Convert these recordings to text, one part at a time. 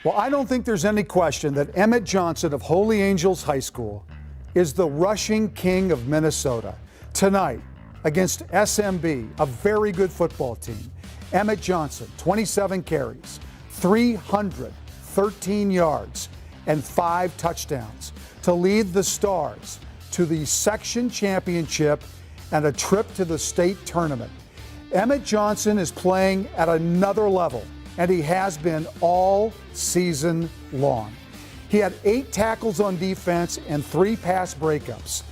Well, I don't think there's any question that Emmett Johnson of Holy Angels High School is the rushing king of Minnesota. Tonight, against SMB, a very good football team, Emmett Johnson, 27 carries, 313 yards, and 5 touchdowns to lead the Stars to the section championship and a trip to the state tournament. Emmett Johnson is playing at another level, and he has been all season long. He had 8 tackles on defense and 3 pass breakups.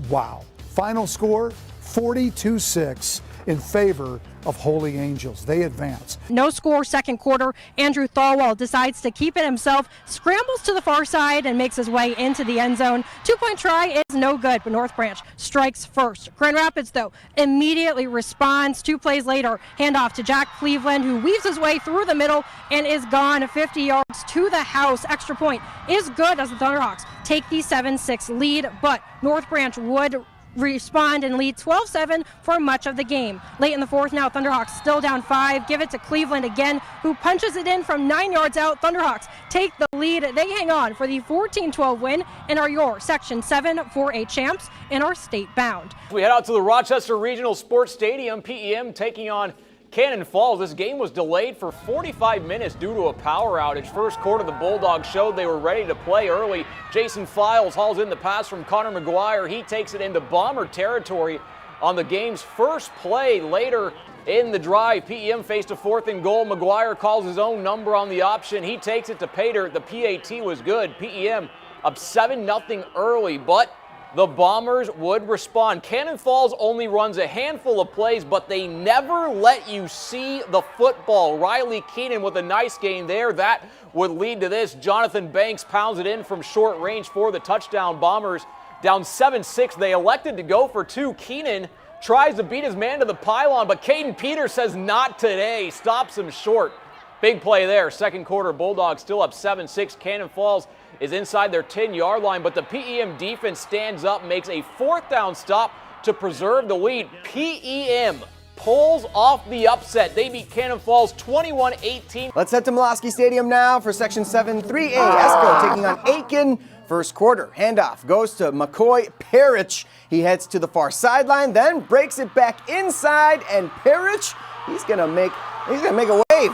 Wow. Final score, 42-6 in favor of Holy Angels. They advance. No score second quarter. Andrew Thorwald decides to keep it himself, scrambles to the far side and makes his way into the end zone. 2-point try is no good, but North Branch strikes first. Grand Rapids, though, immediately responds. 2 plays later, handoff to Jack Cleveland, who weaves his way through the middle and is gone 50 yards to the house. Extra point is good as the Thunderhawks take the 7-6 lead, but North Branch would respond and lead 12-7 for much of the game. Late in the fourth now, Thunderhawks still down 5. Give it to Cleveland again, who punches it in from 9 yards out. Thunderhawks take the lead. They hang on for the 14-12 win and are your Section 7 4A champs and are state bound. We head out to the Rochester Regional Sports Stadium. PEM taking on Cannon Falls. This game was delayed for 45 minutes due to a power outage. First quarter, the Bulldogs showed they were ready to play early. Jason Files hauls in the pass from Connor McGuire. He takes it into Bomber territory on the game's first play. Later in the drive, PEM faced a 4th and goal. McGuire calls his own number on the option. He takes it to Pater. The PAT was good. PEM up 7-0 early, but the Bombers would respond. Cannon Falls only runs a handful of plays, but they never let you see the football. Riley Keenan with a nice gain there. That would lead to this. Jonathan Banks pounds it in from short range for the touchdown. Bombers down 7-6. They elected to go for 2. Keenan tries to beat his man to the pylon, but Caden Peters says not today. Stops him short. Big play there. Second quarter, Bulldogs still up 7-6. Cannon Falls is inside their 10-yard line, but the PEM defense stands up, makes a 4th down stop to preserve the lead. PEM pulls off the upset. They beat Cannon Falls 21-18. Let's head to Molosky Stadium now for Section 7 3A. Esko taking on Aiken. First quarter, handoff goes to McCoy Parrish. He heads to the far sideline, then breaks it back inside, and Parrish, he's gonna make a wave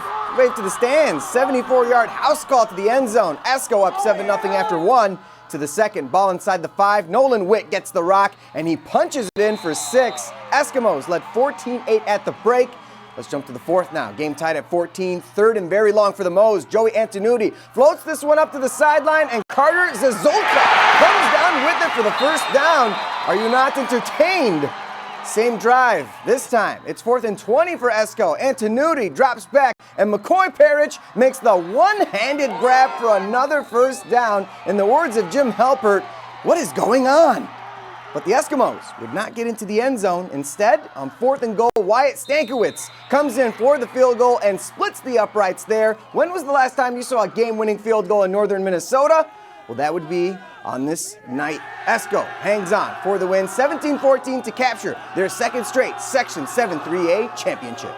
to the stands. 74-yard house call to the end zone. Esko up 7-0 after 1 to the second. Ball inside the 5. Nolan Witt gets the rock, and he punches it in for 6. Eskimos led 14-8 at the break. Let's jump to the fourth now. Game tied at 14. 3rd and very long for the Moes. Joey Antonucci floats this one up to the sideline, and Carter Zazolka comes down with it for the first down. Are you not entertained? Same drive. This time, it's 4th and 20 for Esko. Antonucci drops back, and McCoy Parrish makes the one-handed grab for another first down. In the words of Jim Halpert, what is going on? But the Eskimos would not get into the end zone. Instead, on 4th and goal, Wyatt Stankiewicz comes in for the field goal and splits the uprights there. When was the last time you saw a game-winning field goal in northern Minnesota? Well, that would be on this night. Esko hangs on for the win, 17-14 to capture their second straight Section 7 3A championship.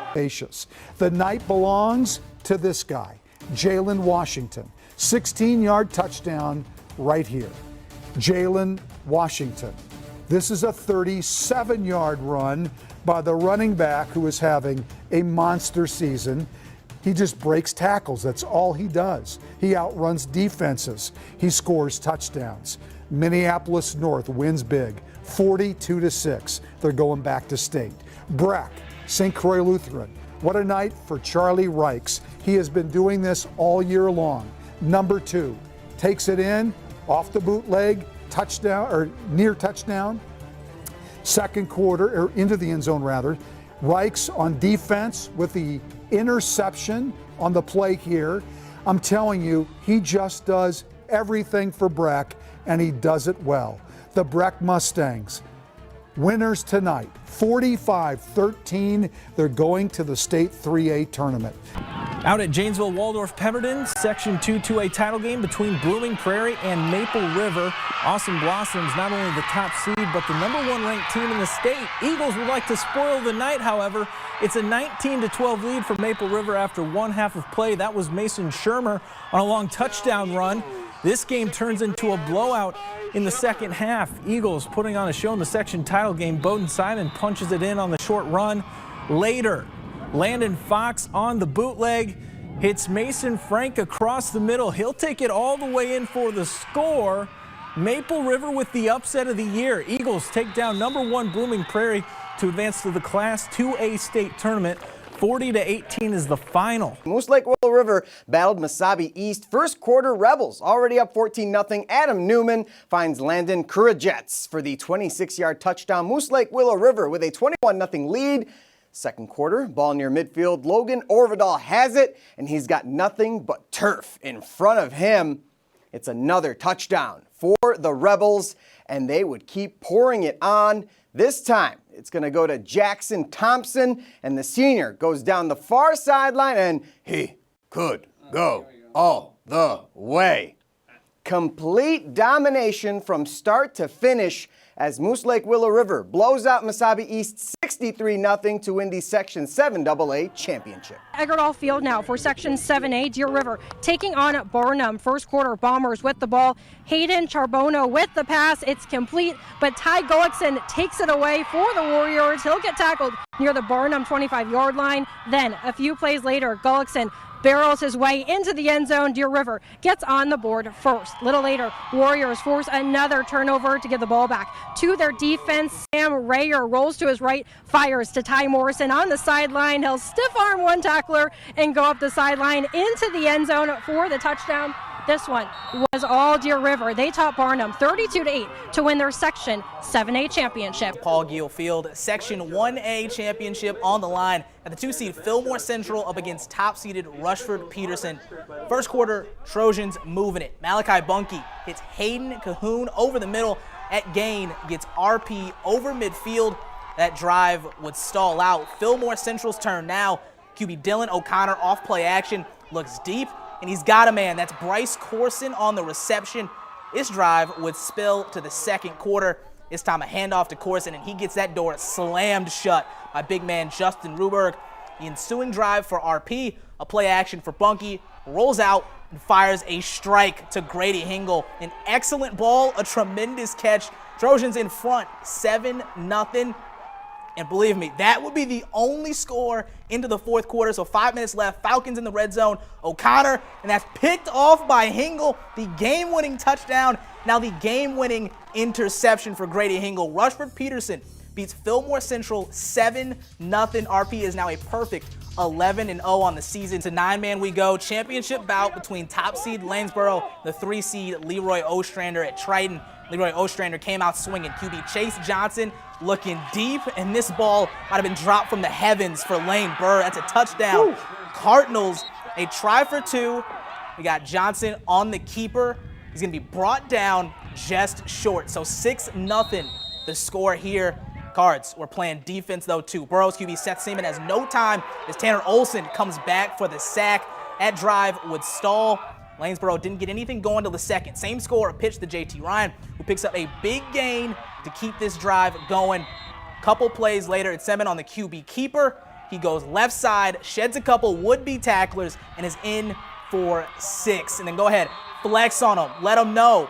The night belongs to this guy, Jalen Washington. 16-yard touchdown right here. Jalen Washington. This is a 37-yard run by the running back who is having a monster season. He just breaks tackles. That's all he does. He outruns defenses. He scores touchdowns. Minneapolis North wins big, 42-6. They're going back to state. Breck, St. Croix Lutheran. What a night for Charlie Reichs. He has been doing this all year long. Number 2, takes it in, off the bootleg, touchdown, or near touchdown. Second quarter, or into the end zone rather. Reichs on defense with the interception on the play here. I'm telling you, he just does everything for Breck, and he does it well. The Breck Mustangs, winners tonight, 45-13. They're going to the state 3A tournament. Out at Janesville Waldorf Pemberton, Section 2 2A title game between Blooming Prairie and Maple River. Awesome Blossoms not only the top seed, but the #1 ranked team in the state. Eagles would like to spoil the night, however. It's a 19-12 lead for Maple River after one half of play. That was Mason Shermer on a long touchdown run. This game turns into a blowout in the second half. Eagles putting on a show in the section title game. Bowden Simon punches it in on the short run. Later, Landon Fox on the bootleg hits Mason Frank across the middle. He'll take it all the way in for the score. Maple River with the upset of the year. Eagles take down #1 Blooming Prairie to advance to the Class 2A state tournament. 40-18 is the final. Moose Lake-Willow River battled Mesabi East. First quarter Rebels already up 14-0. Adam Newman finds Landon Kurajets for the 26-yard touchdown. Moose Lake-Willow River with a 21-0 lead. Second quarter, ball near midfield. Logan Orvidal has it, and he's got nothing but turf in front of him. It's another touchdown for the Rebels, and they would keep pouring it on. This time, it's going to go to Jackson Thompson, and the senior goes down the far sideline, and he could go all the way. Complete domination from start to finish as Moose Lake-Willow River blows out Mesabi East 63-0 to win the Section 7 AA championship. Eggerdahl Field now for Section 7A. Deer River taking on Barnum. First quarter Bombers with the ball. Hayden Charbonneau with the pass. It's complete, but Ty Gullickson takes it away for the Warriors. He'll get tackled near the Barnum 25-yard line. Then a few plays later, Gullickson barrels his way into the end zone. Deer River gets on the board first. Little later, Warriors force another turnover to give the ball back to their defense. Sam Rayer rolls to his right, fires to Ty Morrison on the sideline. He'll stiff arm one tackler and go up the sideline into the end zone for the touchdown. This one was all Deer River. They topped Barnum 32-8 to win their Section 7A championship. Paul Giel Field, Section 1A championship on the line at the 2-seed Fillmore Central up against top-seeded Rushford-Peterson. First quarter, Trojans moving it. Malachi Bunkie hits Hayden Cahoon over the middle at gain, gets RP over midfield. That drive would stall out. Fillmore Central's turn now. QB Dylan O'Connor off play action, looks deep, and he's got a man. That's Bryce Corson on the reception. This drive would spill to the second quarter. This time a handoff to Corson, and he gets that door slammed shut by big man Justin Ruberg. The ensuing drive for RP, a play action for Bunkie, rolls out and fires a strike to Grady Hingle. An excellent ball, a tremendous catch. Trojans in front, 7-0. And believe me, that would be the only score into the fourth quarter. So 5 minutes left. Falcons in the red zone. O'Connor, and that's picked off by Hingle. The game-winning touchdown. Now the game-winning interception for Grady Hingle. Rushford-Peterson beats Fillmore Central 7-0. RP is now a perfect 11-0 on the season. To 9-man we go. Championship bout between top seed Lanesboro, the 3-seed LeRoy-Ostrander at Triton. LeRoy-Ostrander came out swinging. QB Chase Johnson looking deep, and this ball might have been dropped from the heavens for Lane Burr. That's a touchdown. Woo. Cardinals, a try for 2. We got Johnson on the keeper. He's going to be brought down just short. So 6-0 the score here. Cards, we're playing defense though too. Burrows QB Seth Seaman has no time as Tanner Olson comes back for the sack. That drive would stall. Lanesboro didn't get anything going till the second. Same score, a pitch to JT Ryan, who picks up a big gain to keep this drive going. Couple plays later, it's Seaman on the QB keeper. He goes left side, sheds a couple would-be tacklers, and is in for 6. And then go ahead, flex on him, let him know.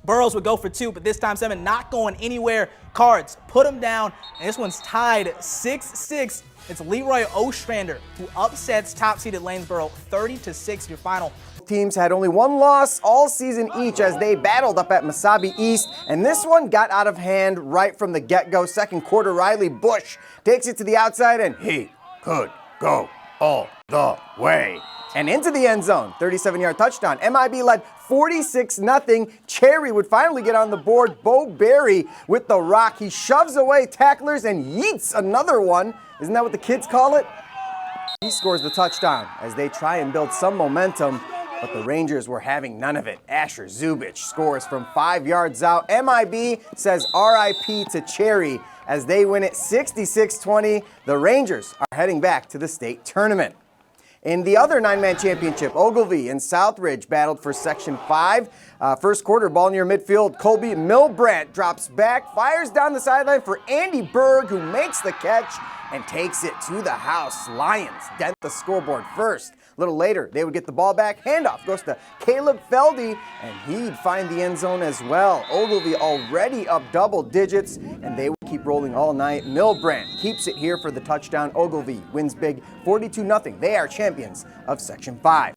Burrows would go for 2, but this time Seaman not going anywhere. Cards, put him down, and this one's tied 6-6. It's LeRoy-Ostrander who upsets top-seeded Lanesboro 30-6, your final. Teams had only one loss all season each as they battled up at Mesabi East, and this one got out of hand right from the get-go. Second quarter, Riley Bush takes it to the outside, and he could go all the way. And into the end zone, 37-yard touchdown. MIB led 46-0. Cherry would finally get on the board. Bo Berry with the rock. He shoves away tacklers and yeets another one. Isn't that what the kids call it? He scores the touchdown as they try and build some momentum, but the Rangers were having none of it. Asher Zubich scores from 5 yards out. MIB says RIP to Cherry as they win it 66-20. The Rangers are heading back to the state tournament. In the other 9-man championship, Ogilvie and Southridge battled for Section 5. First quarter, ball near midfield. Colby Milbrandt drops back, fires down the sideline for Andy Berg, who makes the catch and takes it to the house. Lions dent the scoreboard first. A little later, they would get the ball back. Handoff goes to Caleb Feldy, and he'd find the end zone as well. Ogilvie already up double digits, and they would keep rolling all night. Milbrandt keeps it here for the touchdown. Ogilvie wins big 42-0. They are champions of Section 5.